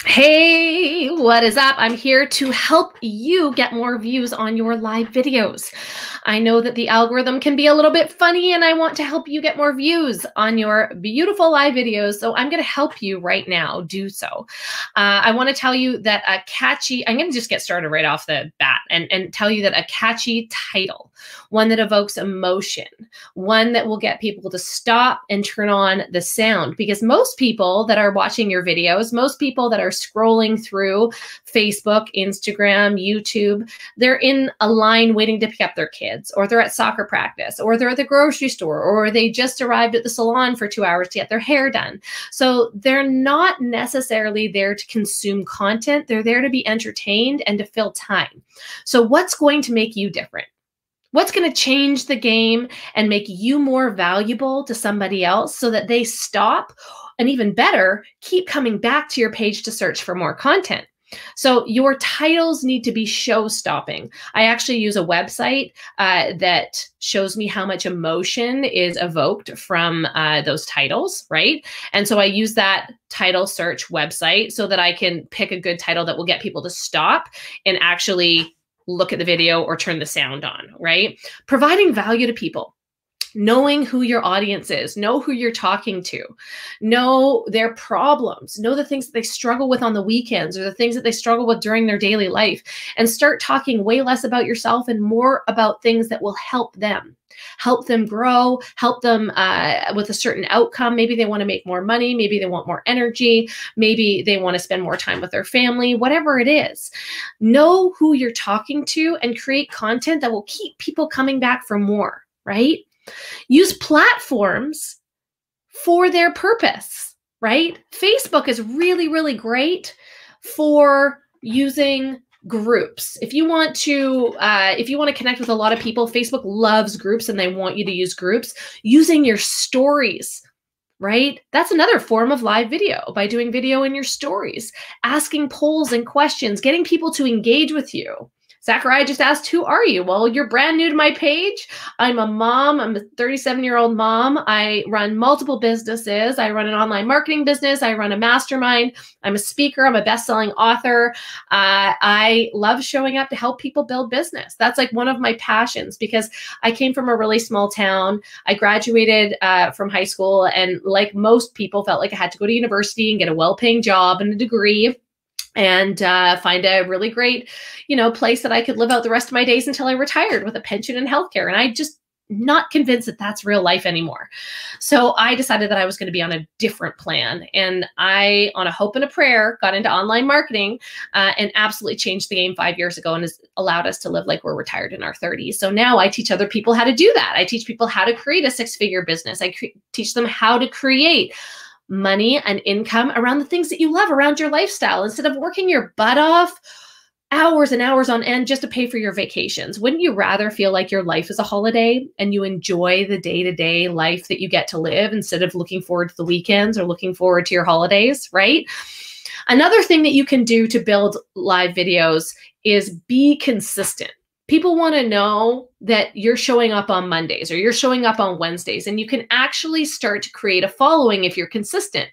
Hey, what is up? I'm here to help you get more views on your live videos. I know that the algorithm can be a little bit funny and I want to help you get more views on your beautiful live videos. So I'm going to help you right now do so. I want to tell you that I'm going to just get started right off the bat and tell you that a catchy title, one that evokes emotion, one that will get people to stop and turn on the sound, because most people that are watching your videos, most people that are scrolling through Facebook, Instagram, YouTube, they're in a line waiting to pick up their kids, or they're at soccer practice, or they're at the grocery store, or they just arrived at the salon for 2 hours to get their hair done. So they're not necessarily there to consume content. They're there to be entertained and to fill time. So what's going to make you different? What's going to change the game and make you more valuable to somebody else so that they stop, and even better, keep coming back to your page to search for more content? So your titles need to be show-stopping. I actually use a website that shows me how much emotion is evoked from those titles, right? And so I use that title search website so that I can pick a good title that will get people to stop and actually look at the video or turn the sound on, right? Providing value to people. Knowing who your audience is, know who you're talking to, know their problems, know the things that they struggle with on the weekends or the things that they struggle with during their daily life, and start talking way less about yourself and more about things that will help them grow, help them with a certain outcome. Maybe they want to make more money. Maybe they want more energy. Maybe they want to spend more time with their family, whatever it is. Know who you're talking to and create content that will keep people coming back for more, right? Use platforms for their purpose, right? Facebook is really, really great for using groups. If you want to connect with a lot of people, Facebook loves groups and they want you to use groups. Using your stories, right? That's another form of live video, by doing video in your stories, asking polls and questions, getting people to engage with you. Zachariah just asked, who are you? Well, you're brand new to my page. I'm a mom. I'm a 37-year-old mom. I run multiple businesses. I run an online marketing business. I run a mastermind. I'm a speaker. I'm a best-selling author. I love showing up to help people build business. That's like one of my passions, because I came from a really small town. I graduated from high school, and like most people, felt like I had to go to university and get a well-paying job and a degree and find a really great, place that I could live out the rest of my days until I retired with a pension and healthcare. And I just not convinced that that's real life anymore. So I decided that I was going to be on a different plan. And I, on a hope and a prayer, got into online marketing and absolutely changed the game 5 years ago, and has allowed us to live like we're retired in our 30s. So now I teach other people how to do that. I teach people how to create a six-figure business. I teach them how to create money and income around the things that you love, around your lifestyle, instead of working your butt off hours and hours on end just to pay for your vacations. Wouldn't you rather feel like your life is a holiday and you enjoy the day-to-day life that you get to live, instead of looking forward to the weekends or looking forward to your holidays, right? Another thing that you can do to build live videos is be consistent. People want to know that you're showing up on Mondays or you're showing up on Wednesdays, and you can actually start to create a following if you're consistent.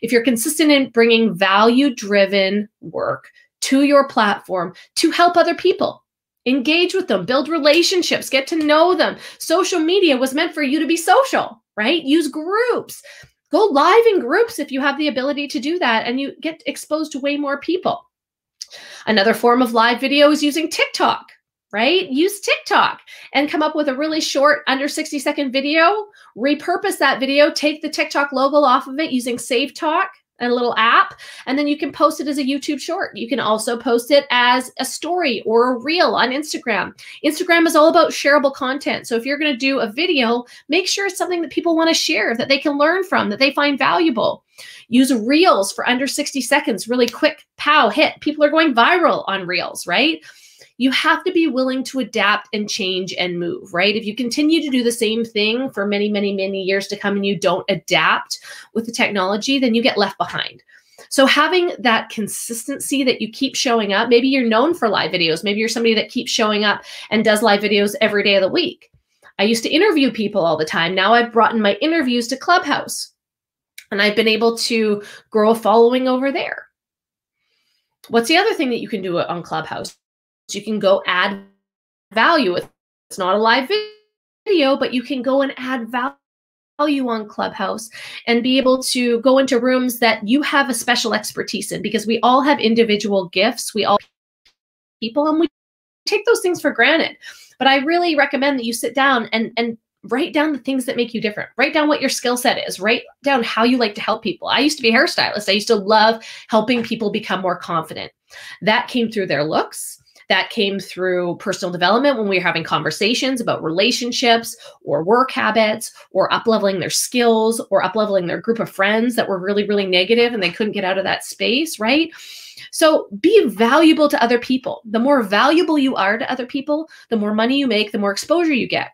If you're consistent in bringing value-driven work to your platform to help other people, engage with them, build relationships, get to know them. Social media was meant for you to be social, right? Use groups. Go live in groups if you have the ability to do that, and you get exposed to way more people. Another form of live video is using TikTok. Right? Use TikTok and come up with a really short, under 60-second video, repurpose that video, take the TikTok logo off of it using Save Talk, a little app, and then you can post it as a YouTube short. You can also post it as a story or a reel on Instagram. Instagram is all about shareable content. So if you're going to do a video, make sure it's something that people want to share, that they can learn from, that they find valuable. Use reels for under 60 seconds, really quick, pow, hit. People are going viral on reels, right? You have to be willing to adapt and change and move, right? If you continue to do the same thing for many, many, many years to come and you don't adapt with the technology, then you get left behind. So having that consistency, that you keep showing up, maybe you're known for live videos. Maybe you're somebody that keeps showing up and does live videos every day of the week. I used to interview people all the time. Now I've brought in my interviews to Clubhouse, and I've been able to grow a following over there. What's the other thing that you can do on Clubhouse? You can go add value. It's not a live video, but you can go and add value on Clubhouse and be able to go into rooms that you have a special expertise in, because we all have individual gifts. We all people, and we take those things for granted. But I really recommend that you sit down and write down the things that make you different. Write down what your skill set is. Write down how you like to help people. I used to be a hairstylist. I used to love helping people become more confident. That came through their looks. That came through personal development when we were having conversations about relationships or work habits or up-leveling their skills or up-leveling their group of friends that were really, really negative and they couldn't get out of that space, right? So be valuable to other people. The more valuable you are to other people, the more money you make, the more exposure you get.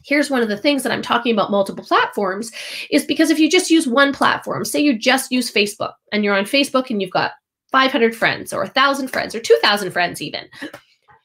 Here's one of the things that I'm talking about multiple platforms is because if you just use one platform, say you just use Facebook and you're on Facebook and you've got 500 friends or 1,000 friends or 2,000 friends even,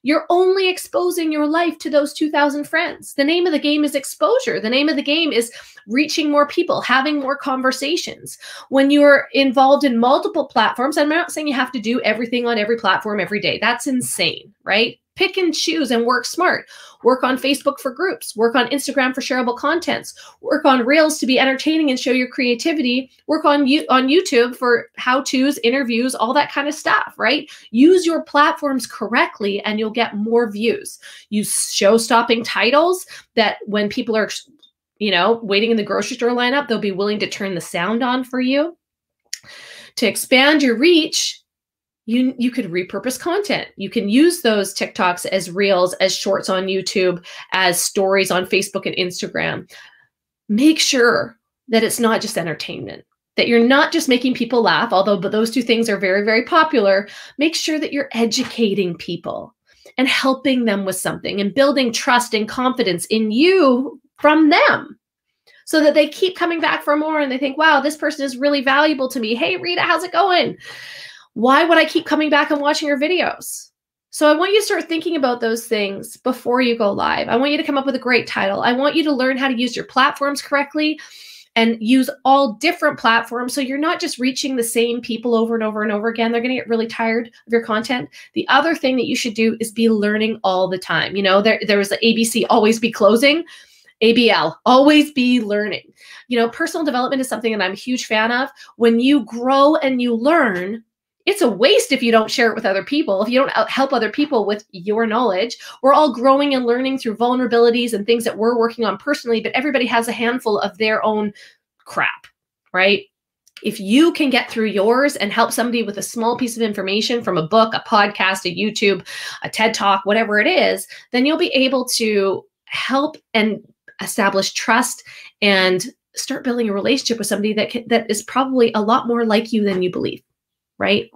you're only exposing your life to those 2,000 friends. The name of the game is exposure. The name of the game is reaching more people, having more conversations. When you're involved in multiple platforms, I'm not saying you have to do everything on every platform every day. That's insane, right? Pick and choose and work smart. Work on Facebook for groups. Work on Instagram for shareable contents. Work on Reels to be entertaining and show your creativity. Work on YouTube for how-tos, interviews, all that kind of stuff, right? Use your platforms correctly and you'll get more views. Use show-stopping titles that when people are, waiting in the grocery store lineup, they'll be willing to turn the sound on for you. To expand your reach, you could repurpose content. You can use those TikToks as reels, as shorts on YouTube, as stories on Facebook and Instagram. Make sure that it's not just entertainment, that you're not just making people laugh, but those two things are very, very popular. Make sure that you're educating people and helping them with something and building trust and confidence in you from them, so that they keep coming back for more and they think, wow, this person is really valuable to me. Hey, Rita, how's it going? Why would I keep coming back and watching your videos? So I want you to start thinking about those things before you go live. I want you to come up with a great title. I want you to learn how to use your platforms correctly and use all different platforms so you're not just reaching the same people over and over and over again. They're going to get really tired of your content. The other thing that you should do is be learning all the time. There was the ABC, always be closing. ABL, always be learning. Personal development is something that I'm a huge fan of. When you grow and you learn, it's a waste if you don't share it with other people, if you don't help other people with your knowledge. We're all growing and learning through vulnerabilities and things that we're working on personally, but everybody has a handful of their own crap, right? If you can get through yours and help somebody with a small piece of information from a book, a podcast, a YouTube, a TED Talk, whatever it is, then you'll be able to help and establish trust and start building a relationship with somebody that is probably a lot more like you than you believe. Right?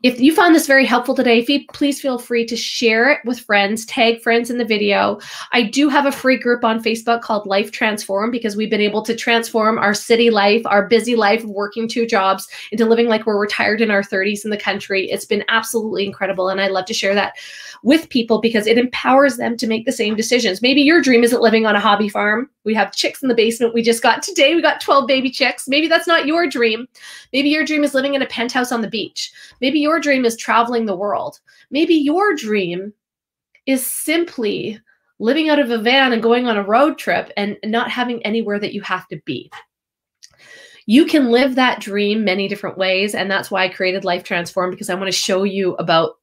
If you found this very helpful today, please feel free to share it with friends, tag friends in the video. I do have a free group on Facebook called Life Transform, because we've been able to transform our city life, our busy life of working 2 jobs, into living like we're retired in our 30s in the country. It's been absolutely incredible. And I love to share that with people because it empowers them to make the same decisions. Maybe your dream isn't living on a hobby farm. We have chicks in the basement. We got 12 baby chicks. Maybe that's not your dream. Maybe your dream is living in a penthouse on the beach. Maybe your dream is traveling the world. Maybe your dream is simply living out of a van and going on a road trip and not having anywhere that you have to be. You can live that dream many different ways. And that's why I created Life Transform, because I want to show you the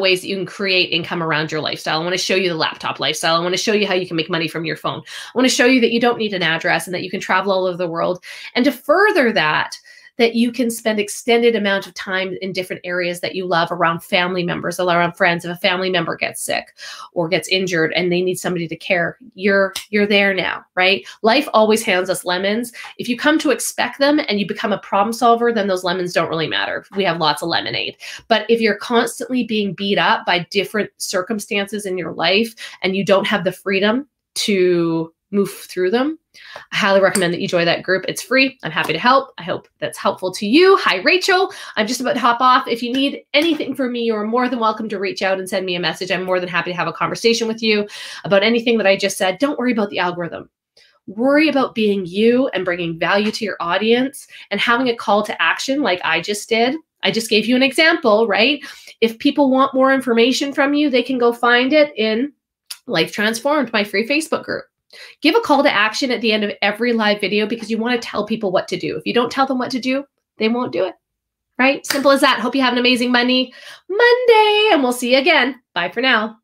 ways that you can create income around your lifestyle. I want to show you the laptop lifestyle. I want to show you how you can make money from your phone. I want to show you that you don't need an address and that you can travel all over the world. And to further that you can spend extended amount of time in different areas that you love, around family members, around friends. If a family member gets sick or gets injured and they need somebody to care, you're there now, right? Life always hands us lemons. If you come to expect them and you become a problem solver, then those lemons don't really matter. We have lots of lemonade. But if you're constantly being beat up by different circumstances in your life and you don't have the freedom to move through them, I highly recommend that you join that group. It's free. I'm happy to help. I hope that's helpful to you. Hi, Rachel. I'm just about to hop off. If you need anything from me, you're more than welcome to reach out and send me a message. I'm more than happy to have a conversation with you about anything that I just said. Don't worry about the algorithm. Worry about being you and bringing value to your audience and having a call to action like I just did. I just gave you an example, right? If people want more information from you, they can go find it in Life Transformed, my free Facebook group. Give a call to action at the end of every live video because you want to tell people what to do. If you don't tell them what to do, they won't do it, right? Simple as that. Hope you have an amazing Monday, and we'll see you again. Bye for now.